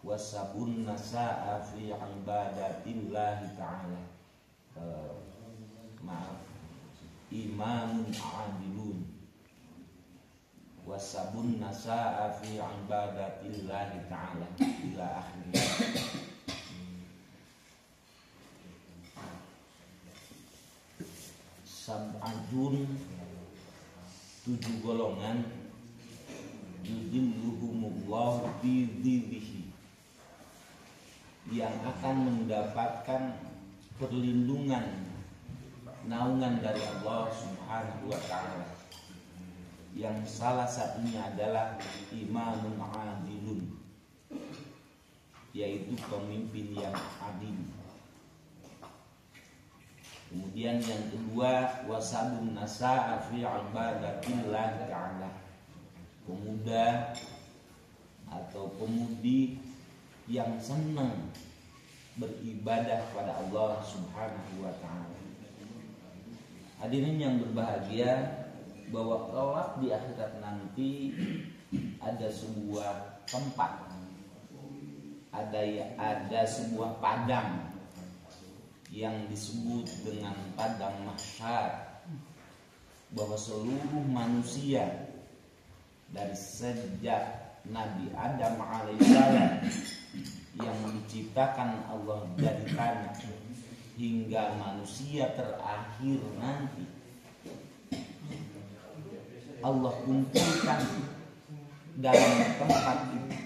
wasabun nasa'a fi ibadatillahi ta'ala. Imamun adilun wasabun nasa'a fi ibadatillahi ta'ala ila akhirnya. Sab'atun 7 golongan yudhilluhumullahu bi dhillihi, yang akan mendapatkan perlindungan naungan dari Allah Subhanahu wa ta'ala, yang salah satunya adalah imamun adilun, yaitu pemimpin yang adil. Kemudian yang kedua, wasabun nasa'a fi ibadatillah ta'ala, pemuda atau pemudi yang senang beribadah kepada Allah Subhanahu wa ta'ala. Hadirin yang berbahagia, bahwa kelak di akhirat nanti ada sebuah tempat, ada sebuah padang yang disebut dengan padang mahsyar, bahwa seluruh manusia dari sejak Nabi Adam alaihissalam yang diciptakan Allah dari tanah hingga manusia terakhir nanti, Allah kumpulkan dalam tempat itu,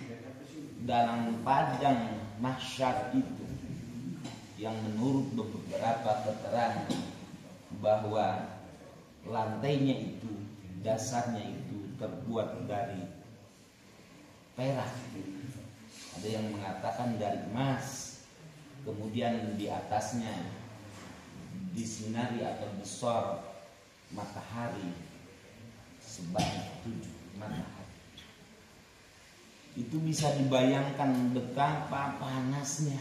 dalam padang mahsyar itu, yang menurut beberapa keterangan bahwa lantainya itu, dasarnya itu terbuat dari perak, ada yang mengatakan dari emas, kemudian di atasnya disinari atau disorot matahari sebanyak 7 matahari. Itu bisa dibayangkan betapa panasnya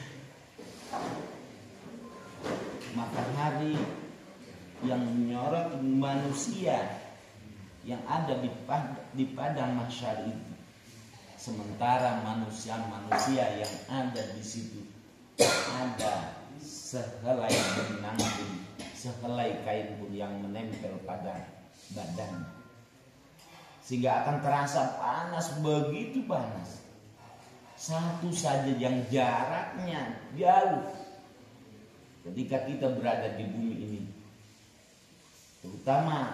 matahari yang menyorot manusia yang ada di padang mahsyar itu, sementara manusia yang ada di situ ada sehelai benang pun, sehelai kain pun yang menempel pada badan, sehingga akan terasa panas, begitu panas. Satu saja yang jaraknya jauh ketika kita berada di bumi ini, terutama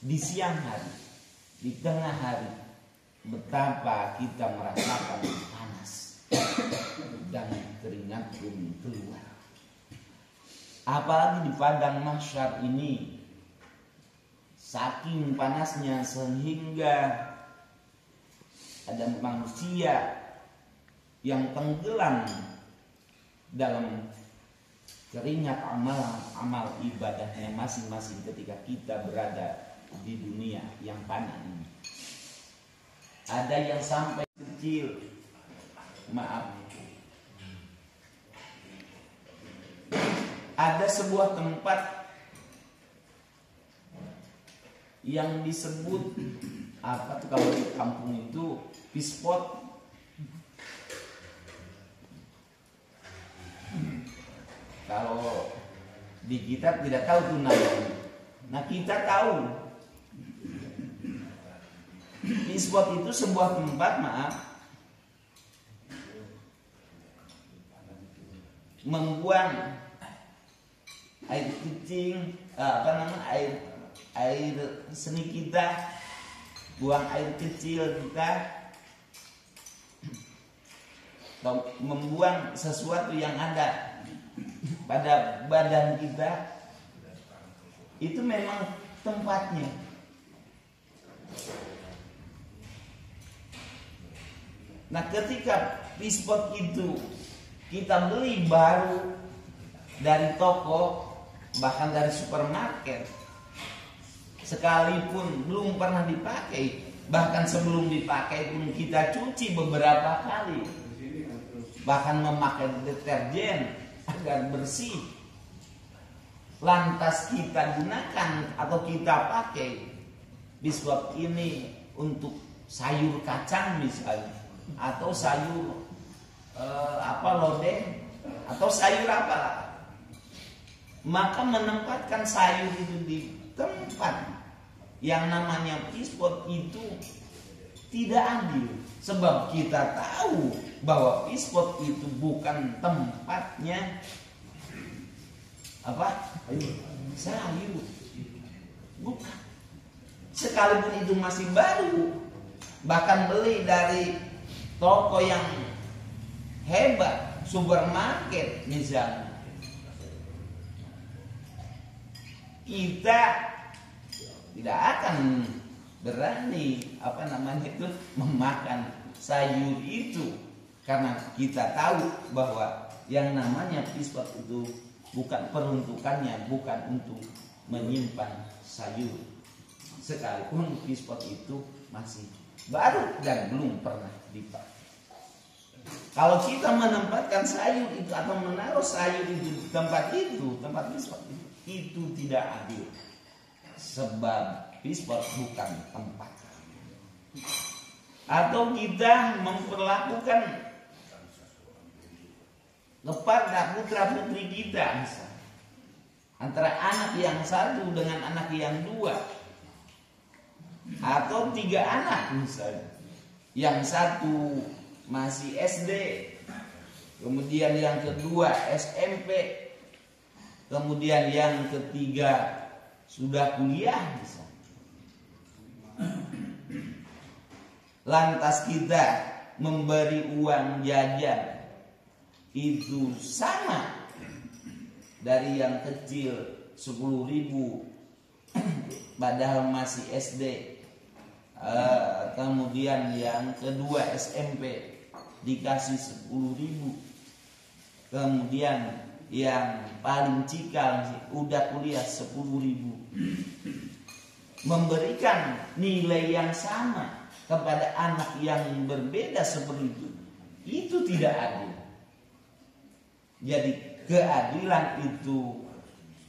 di siang hari, di tengah hari, betapa kita merasakan panas dan keringat pun keluar. Apalagi di padang mahsyar ini, saking panasnya sehingga ada manusia yang tenggelam dalam keringat amal ibadahnya masing-masing ketika kita berada di dunia yang panas ini. Ada yang sampai kecil, ada sebuah tempat yang disebut apa tuh kalau di kampung itu pispot. Kalau di kita tidak tahu tuh namanya. Nah, kita tahu pispot itu sebuah tempat membuang air kencing, air seni kita, buang air kecil kita, atau membuang sesuatu yang ada pada badan kita, itu memang tempatnya. Nah, ketika pispot itu kita beli baru dari toko, bahkan dari supermarket, sekalipun belum pernah dipakai, bahkan sebelum dipakai pun kita cuci beberapa kali, bahkan memakai deterjen agar bersih, lantas kita gunakan atau kita pakai pispot ini untuk sayur kacang misalnya, atau sayur lodeh atau sayur apalah, maka menempatkan sayur itu di tempat yang namanya pispot itu tidak adil. Sebab kita tahu bahwa pispot itu bukan tempatnya sayur, bukan. Sekalipun itu masih baru, bahkan beli dari toko yang hebat, supermarket misalnya, kita tidak akan berani memakan sayur itu, karena kita tahu bahwa yang namanya pispot itu bukan peruntukannya, bukan untuk menyimpan sayur, sekalipun pispot itu masih baru dan belum pernah dipakai. Kalau kita menempatkan sayur itu atau menaruh sayur itu di tempat pispot itu tidak adil, sebab pispot bukan tempat. Atau kita memperlakukan kepada putra-putri kita, misalnya, antara anak yang satu dengan anak yang dua, atau 3 anak misalnya, yang satu masih SD, kemudian yang kedua SMP, kemudian yang ketiga sudah kuliah misalnya. Lantas kita memberi uang jajan itu sama dari yang kecil 10.000 padahal masih SD, kemudian yang kedua SMP dikasih 10.000, kemudian yang paling cikal udah kuliah 10.000, memberikan nilai yang sama kepada anak yang berbeda seperti itu tidak adil. Jadi keadilan itu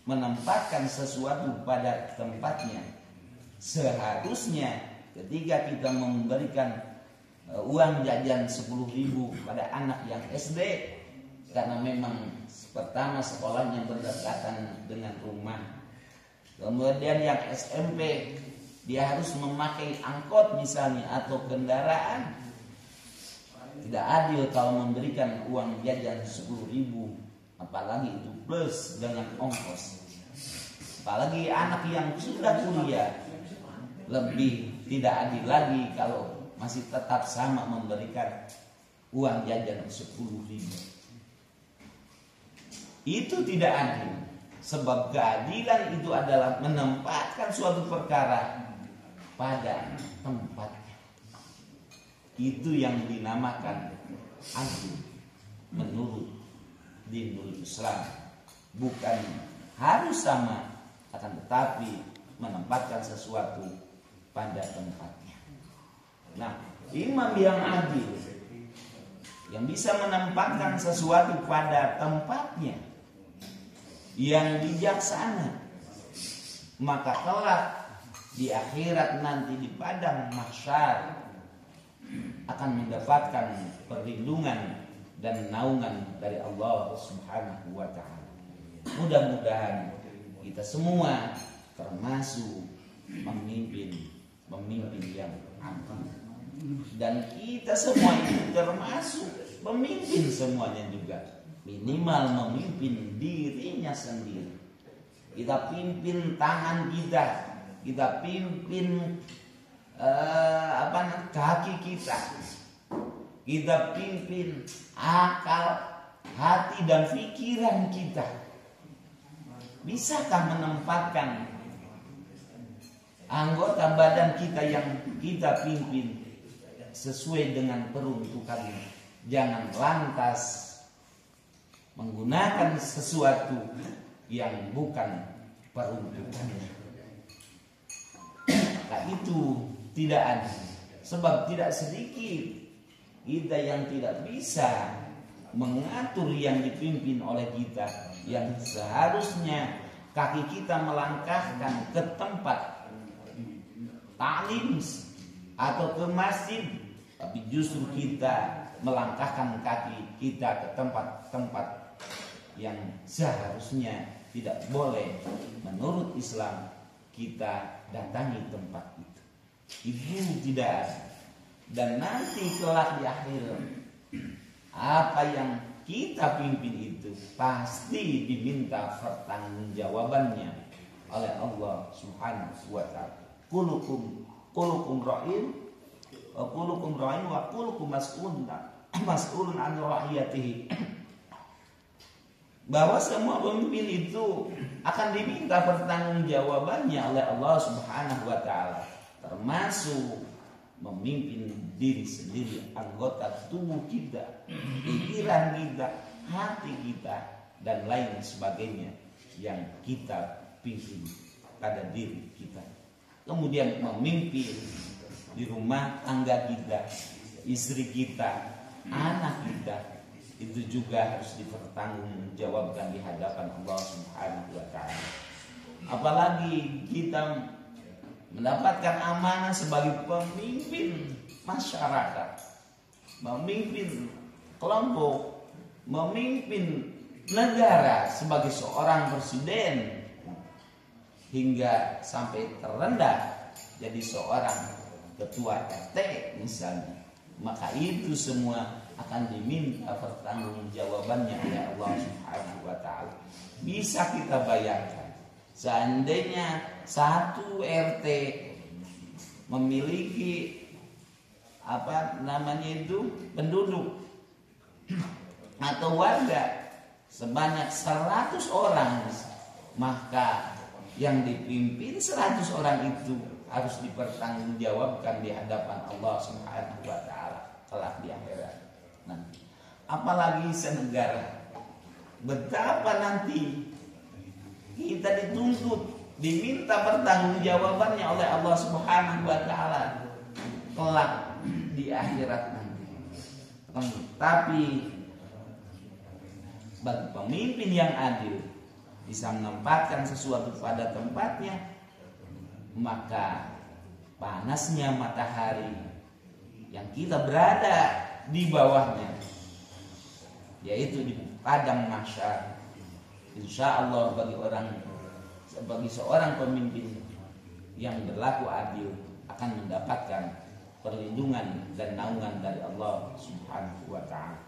menempatkan sesuatu pada tempatnya. Seharusnya ketika kita memberikan uang jajan 10.000 pada anak yang SD, karena memang pertama sekolahnya berdekatan dengan rumah, kemudian yang SMP dia harus memakai angkot misalnya atau kendaraan, tidak adil kalau memberikan uang jajan 10.000, apalagi itu plus dengan ongkos. Apalagi anak yang sudah kuliah, lebih tidak adil lagi kalau masih tetap sama memberikan uang jajan 10.000. Itu tidak adil, sebab keadilan itu adalah menempatkan suatu perkara pada tempatnya. Itu yang dinamakan adil menurut dinul Islam. Bukan harus sama, akan tetapi menempatkan sesuatu pada tempatnya. Nah, imam yang adil, yang bisa menempatkan sesuatu pada tempatnya, yang bijaksana, maka kelak di akhirat nanti di padang mahsyar akan mendapatkan perlindungan dan naungan dari Allah Subhanahu wa taala. Mudah-mudahan kita semua termasuk pemimpin yang adil, dan kita semua itu termasuk pemimpin semuanya juga, minimal memimpin dirinya sendiri. Kita pimpin tangan kita pimpin kaki kita pimpin akal, hati dan pikiran kita. Bisakah menempatkan anggota badan kita yang kita pimpin sesuai dengan peruntukannya? Jangan lantas menggunakan sesuatu yang bukan peruntukannya. Nah, itu tidak adil, sebab tidak sedikit kita yang tidak bisa mengatur yang dipimpin oleh kita, yang seharusnya kaki kita melangkahkan ke tempat ta'lim atau ke masjid tapi justru kita melangkahkan kaki kita ke tempat-tempat yang seharusnya tidak boleh menurut Islam kita datangi tempat itu. Itu tidak ada. Dan nanti kelak di akhir, apa yang kita pimpin itu pasti diminta pertanggungjawabannya oleh Allah Subhanahu wa taala. Kulukum ra'in wa kulukum mas'ulun an ra'iyatihi. Bahwa semua pemimpin itu akan diminta pertanggungjawabannya oleh Allah Subhanahu wa taala, termasuk memimpin diri sendiri, anggota tubuh kita, pikiran kita, hati kita, dan lain sebagainya yang kita pimpin pada diri kita. Kemudian memimpin di rumah tangga kita, istri kita, anak kita, itu juga harus dipertanggungjawabkan di hadapan Allah Subhanahu wa taala. Apalagi kita mendapatkan amanah sebagai pemimpin masyarakat, memimpin kelompok, memimpin negara sebagai seorang presiden, hingga sampai terendah jadi seorang ketua RT misalnya, maka itu semua akan diminta pertanggungjawabannya oleh Allah Subhanahu wa taala. Bisa kita bayangkan, seandainya satu RT memiliki penduduk atau warga sebanyak 100 orang, maka yang dipimpin 100 orang itu harus dipertanggungjawabkan di hadapan Allah Subhanahu wa taala kelak di akhirat nanti. Apalagi senegara, betapa nanti kita dituntut, diminta pertanggungjawabannya oleh Allah Subhanahu wa taala kelak di akhirat nanti. Tapi bagi pemimpin yang adil, bisa menempatkan sesuatu pada tempatnya, maka panasnya matahari yang kita berada di bawahnya, yaitu di padang mahsyar, insya Allah bagi seorang pemimpin yang berlaku adil akan mendapatkan perlindungan dan naungan dari Allah Subhanahu wa taala.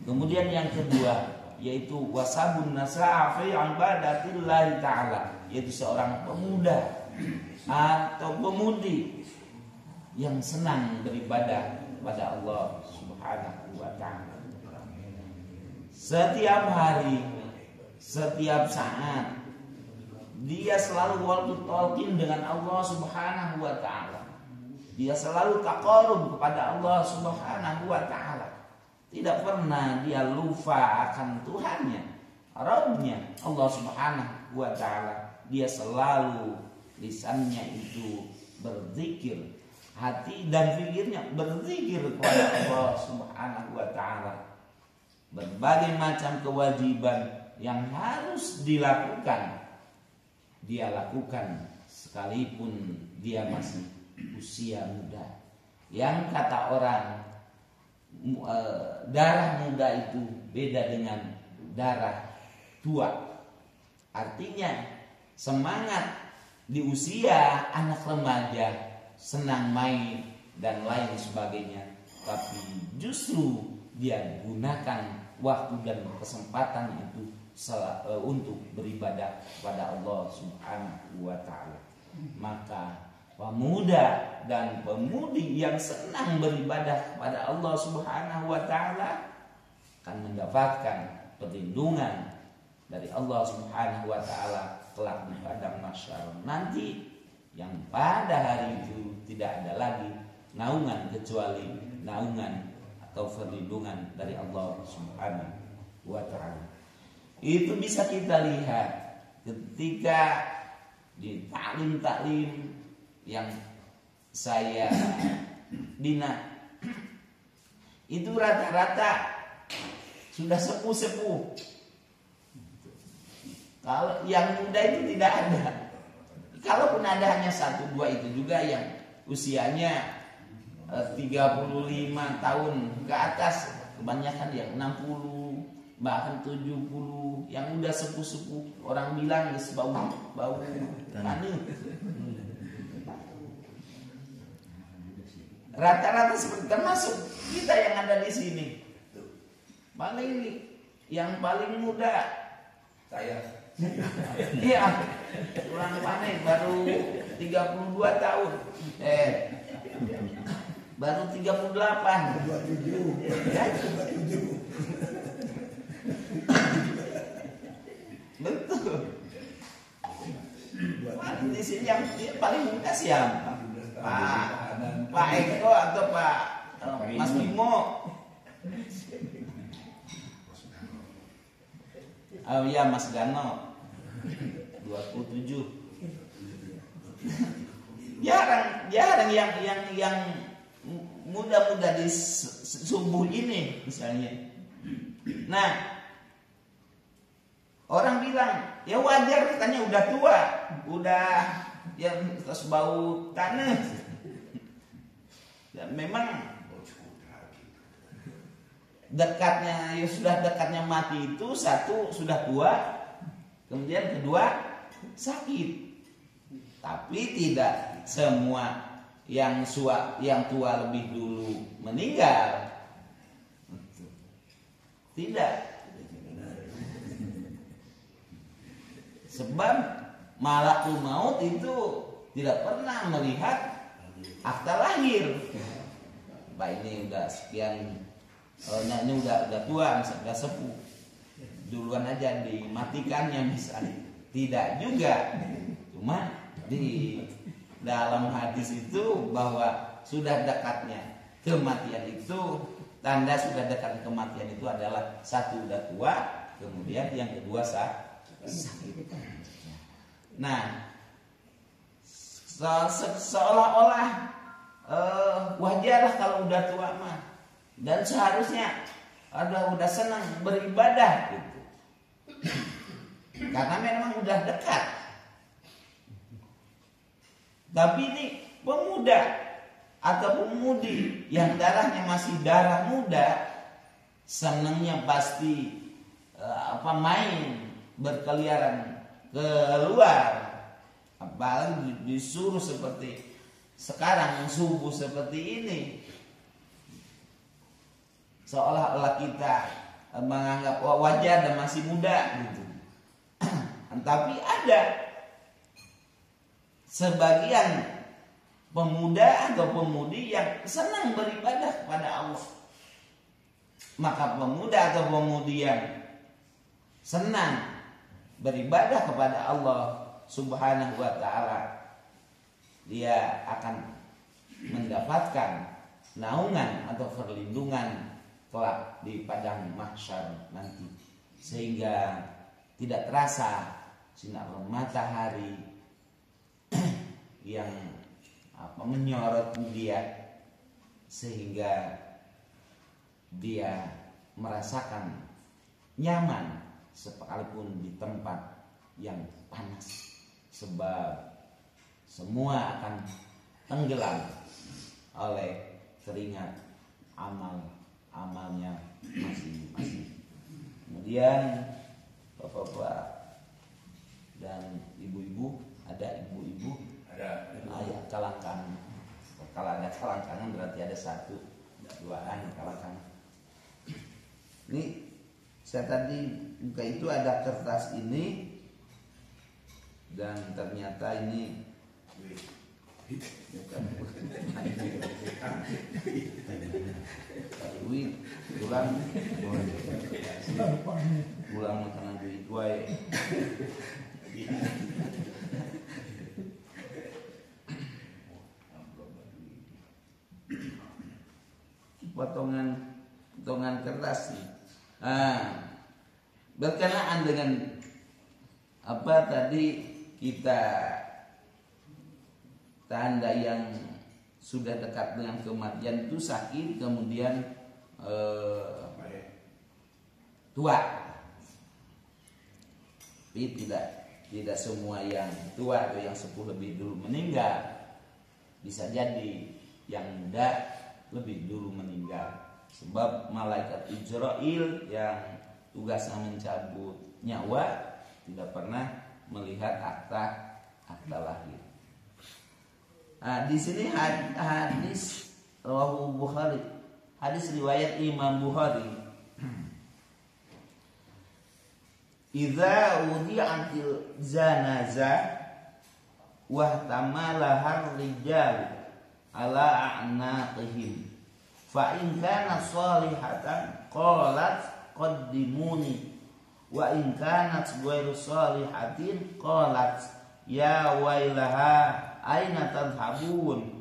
Kemudian yang kedua, yaitu wasabun nasa'a fi ibadatillah ta'ala, yaitu seorang pemuda atau pemudi yang senang beribadah pada Allah Subhanahu wa taala. Setiap hari, setiap saat dia selalu walking dengan Allah Subhanahu wa taala. Dia selalu taqarrub kepada Allah Subhanahu wa taala. Tidak pernah dia lupa akan Tuhannya, Rabbnya, Allah Subhanahu wa taala. Dia selalu lisannya itu berzikir, hati dan pikirnya berzikir kepada Allah Subhanahu wa taala. Berbagai macam kewajiban yang harus dilakukan, dia lakukan sekalipun dia masih usia muda. Yang kata orang, darah muda itu beda dengan darah tua. Artinya semangat di usia anak remaja, senang main dan lain sebagainya, tapi justru dia gunakan waktu dan kesempatan itu untuk beribadah kepada Allah Subhanahu wa taala. Maka pemuda dan pemudi yang senang beribadah kepada Allah Subhanahu wa taala akan mendapatkan perlindungan dari Allah Subhanahu wa taala kelak di padang mahsyar nanti, yang pada hari itu tidak ada lagi naungan kecuali naungan atau perlindungan dari Allah Subhanahu wa taala. Itu bisa kita lihat ketika di taklim-taklim yang saya bina, itu rata-rata sudah sepuh-sepuh. Kalau yang muda itu tidak ada. Kalaupun ada hanya 1-2 itu juga yang usianya 35 tahun ke atas, kebanyakan yang 60 bahkan 70 yang udah sepuh-sepuh, orang bilang geus bau taneuh. Rata-rata seperti termasuk kita yang ada di sini. Paling yang paling muda Saya. iya, kurang panen baru 32 tahun. Baru 38. 27. Ya? 27. Betul. Di sini yang paling muda siapa? Pak Eko atau Pak Mas Bimo? Oh iya, Mas Gano 27. Jarang yang muda-muda di subuh ini misalnya. Nah, orang bilang ya wajar, katanya udah tua, udah yang terus bau tanah. Ya, memang dekatnya, ya sudah dekatnya mati itu, satu sudah tua, kemudian kedua sakit. Tapi tidak semua yang tua lebih dulu meninggal. Tidak. Sebab malakul maut itu tidak pernah melihat akta lahir. Pak ini udah sekian, ini udah tua, misalnya udah sepuh, duluan aja dimatikannya misalnya. Tidak juga. Cuma di dalam hadis itu bahwa sudah dekatnya kematian itu, tanda sudah dekat kematian itu adalah satu udah tua, kemudian yang kedua sakit. Nah, seolah-olah wajarlah kalau udah tua mah, dan seharusnya udah senang beribadah gitu, karena memang udah dekat. Tapi ini pemuda atau pemudi yang darahnya masih darah muda, senangnya pasti main berkeliaran keluar, apalagi disuruh seperti sekarang subuh seperti ini, seolah-olah kita menganggap wajar dan masih muda gitu. Tapi ada sebagian pemuda atau pemudi yang senang beribadah kepada Allah. Maka pemuda atau pemudi yang senang beribadah kepada Allah Subhanahu wa ta'ala, dia akan mendapatkan naungan atau perlindungan kelak di padang mahsyar nanti, sehingga tidak terasa sinar matahari yang menyorot dia, sehingga dia merasakan nyaman sekalipun di tempat yang panas, sebab semua akan tenggelam oleh keringat amalnya masing-masing. Kemudian bapak-bapak dan ibu-ibu, ada ibu-ibu, ada kalangkangan. Kalau ada kalangkangan berarti ada satu, duaan kalangkangan. Ini saya tadi buka itu ada kertas ini, dan ternyata ini bukan duit, pulang makanan duit wae. Potongan kertas nih. Berkenaan dengan apa tadi kita, tanda yang sudah dekat dengan kematian itu sakit, kemudian tua. Tapi tidak semua yang tua atau yang sepuh lebih dulu meninggal. Bisa jadi yang muda lebih dulu meninggal. Sebab malaikat Israil yang tugasnya mencabut nyawa tidak pernah melihat akta lahir. Nah, di sini hadis rawahu Bukhari, hadis riwayat Imam Bukhari. Idza udi'atil janazah wa tamalaha rijal ala a'naqihim fa in kana salihatan qalat qaddimuni wa in kanat ghairu salihatin qalat ya wailaha aina tadhhabun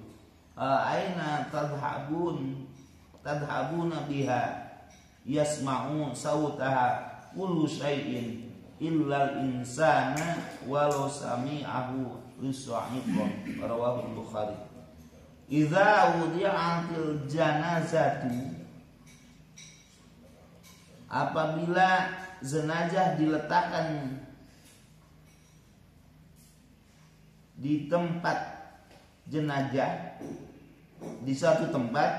tadhhabuna biha yasma'u sautaha kullu syai'in illal insana walau sami'ahu lisu'iqan. Rawahu Bukhari. Idza wudi'atil janazatu, apabila jenazah diletakkan di tempat jenazah, di suatu tempat,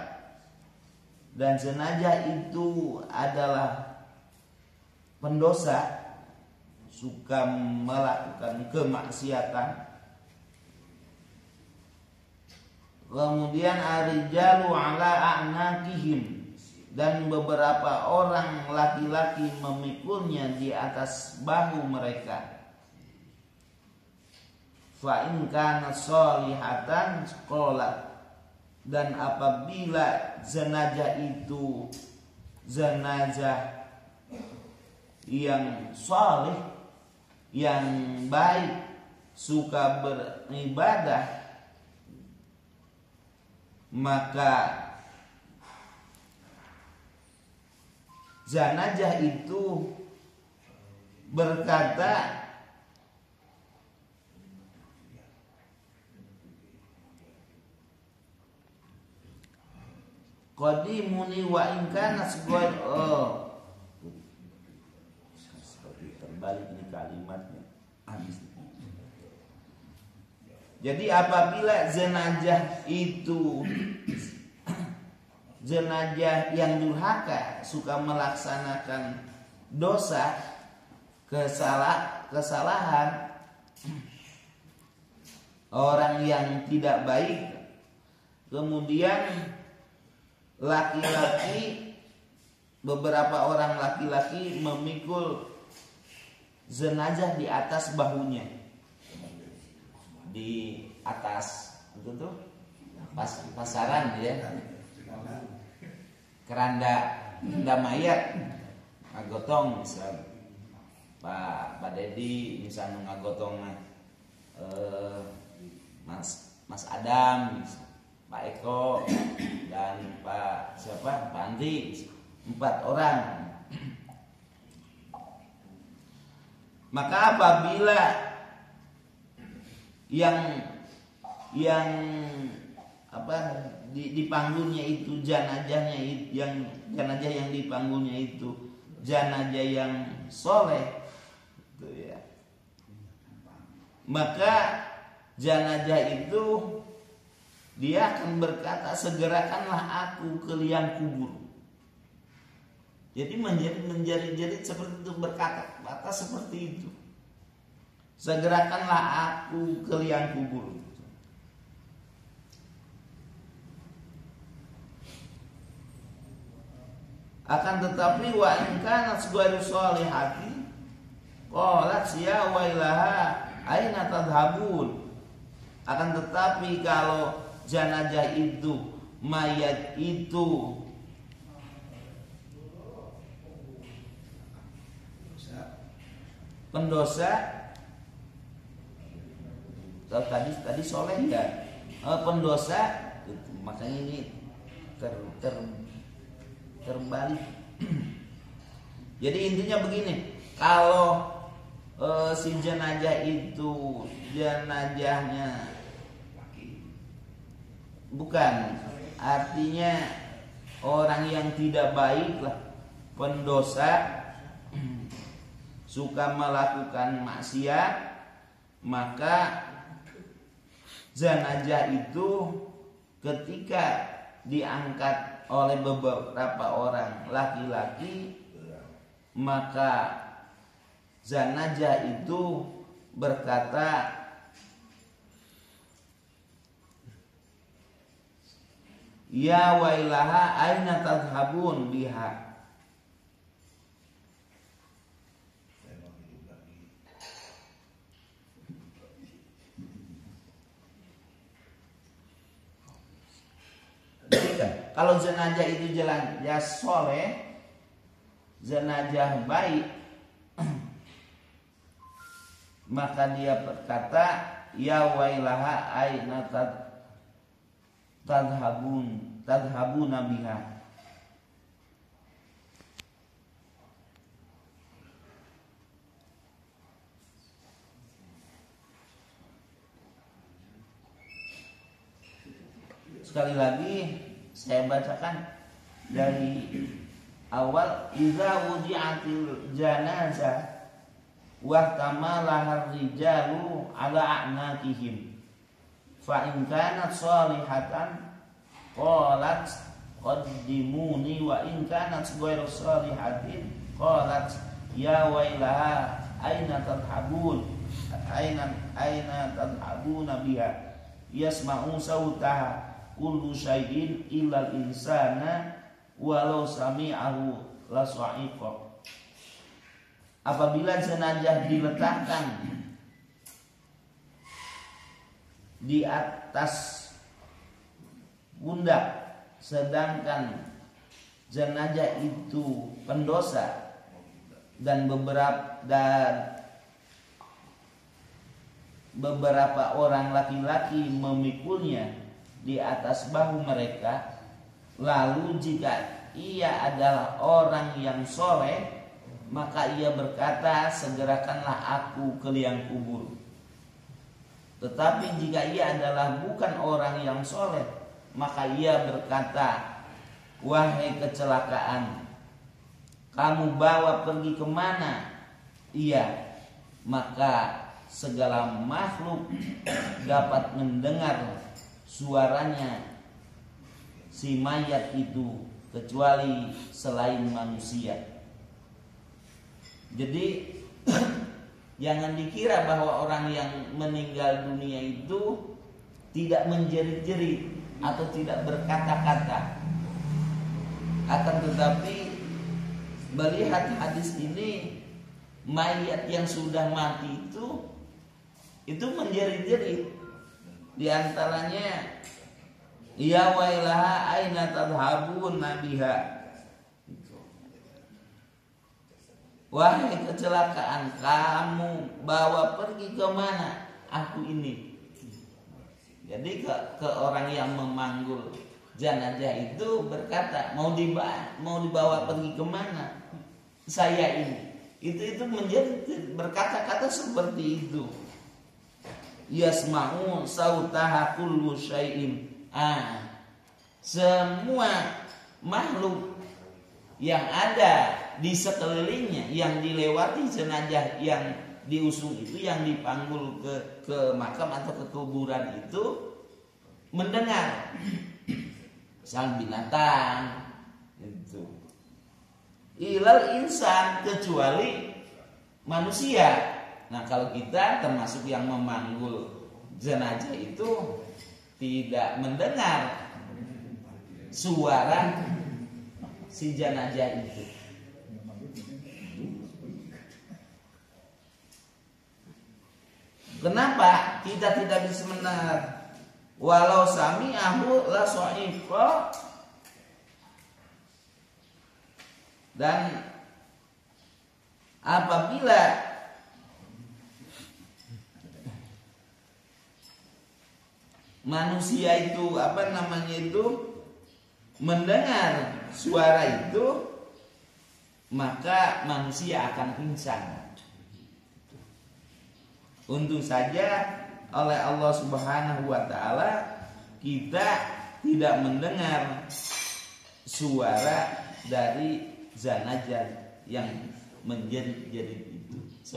dan jenazah itu adalah pendosa, suka melakukan kemaksiatan, kemudian arijalu ala a'naqihim, dan beberapa orang laki-laki memikulnya di atas bahu mereka. Fa in kana sholihatan qalat, dan apabila jenazah itu jenazah yang saleh, yang baik, suka beribadah, maka jenazah itu berkata, qadimuni wa in kana sebuah seperti terbalik ini kalimatnya. Jadi apabila jenazah itu jenazah yang durhaka, suka melaksanakan dosa, kesalahan, orang yang tidak baik, kemudian laki-laki, beberapa orang laki-laki memikul jenazah di atas bahunya, di atas itu tuh pasaran ya, keranda mayat ngagotong, misal Pak Dedi misalnya ngagotong Mas Adam, Pak Eko, dan Pak Andi, 4 orang. Maka apabila yang dipanggulnya itu jenazah yang dipanggulnya itu jenazah yang soleh, gitu ya, maka jenazah itu dia akan berkata, segerakanlah aku ke liang kubur. Jadi menjadi seperti itu, berkata seperti itu, segerakanlah aku ke liang kubur. Akan tetapi wa in kanat ghairu sholihati qalat ya wailaha aina tadhhabun. Akan tetapi kalau jenazah itu, mayat itu pendosa, tadi soleh ya, pendosa, makanya ini terbalik. Jadi intinya begini, kalau si jenazah itu jenazahnya bukan, artinya orang yang tidak baik lah, pendosa, suka melakukan maksiat, maka jenazah itu ketika diangkat oleh beberapa orang laki-laki, maka zanajah itu berkata, ya wailaha aina tadhhabun biha. Kalau jenazah itu jenazah soleh, jenazah baik, maka dia berkata, ya wailaha aina tadhabuna biha. Sekali lagi saya bacakan dari awal. Iza wudi'atil janazah wa tamalaha rijalu ala a'naqihim fa in kanat salihatan qalat qaddimuni wa in kanat ghairu salihatin qalat ya wailaha aina tadhabun aina tadhabuna biha yasma'u sautaha kullu syai'in illal insana walau sami'ahu la sa'iqa. Apabila jenazah diletakkan di atas pundak, sedangkan jenazah itu pendosa dan beberapa orang laki-laki memikulnya di atas bahu mereka, lalu jika ia adalah orang yang soleh, maka ia berkata, segerakanlah aku ke liang kubur. Tetapi jika ia adalah bukan orang yang soleh, maka ia berkata, wahai kecelakaan, kamu bawa pergi kemana? Iya, maka segala makhluk dapat mendengar suaranya si mayat itu kecuali selain manusia. Jadi jangan dikira bahwa orang yang meninggal dunia itu tidak menjerit-jerit atau tidak berkata-kata. Akan tetapi melihat hadis ini, mayat yang sudah mati itu menjerit-jerit. Di antaranya, ya wailaha aina tadhabun nabiha. Wahai kecelakaan, kamu bawa pergi ke mana aku ini? Jadi ke orang yang memanggul jenazah itu berkata, mau dibawa pergi ke mana? Saya ini. Itu menjadi berkata-kata seperti itu. Yasma'u sautaha kullu syai'in. Semua makhluk yang ada di sekelilingnya, yang dilewati jenazah yang diusung itu, yang dipanggul ke makam atau ke kuburan itu, mendengar. Misal binatang itu. Ilal insan, kecuali manusia. Nah, kalau kita termasuk yang memanggul jenazah itu tidak mendengar suara si jenazah itu. Kenapa kita tidak bisa mendengar? Walau sami'ahu la sa'iqa. Dan apabila manusia itu mendengar suara itu, maka manusia akan pingsan. Untung saja oleh Allah Subhanahu wa taala kita tidak mendengar suara dari jenazah yang menjerit-jerit.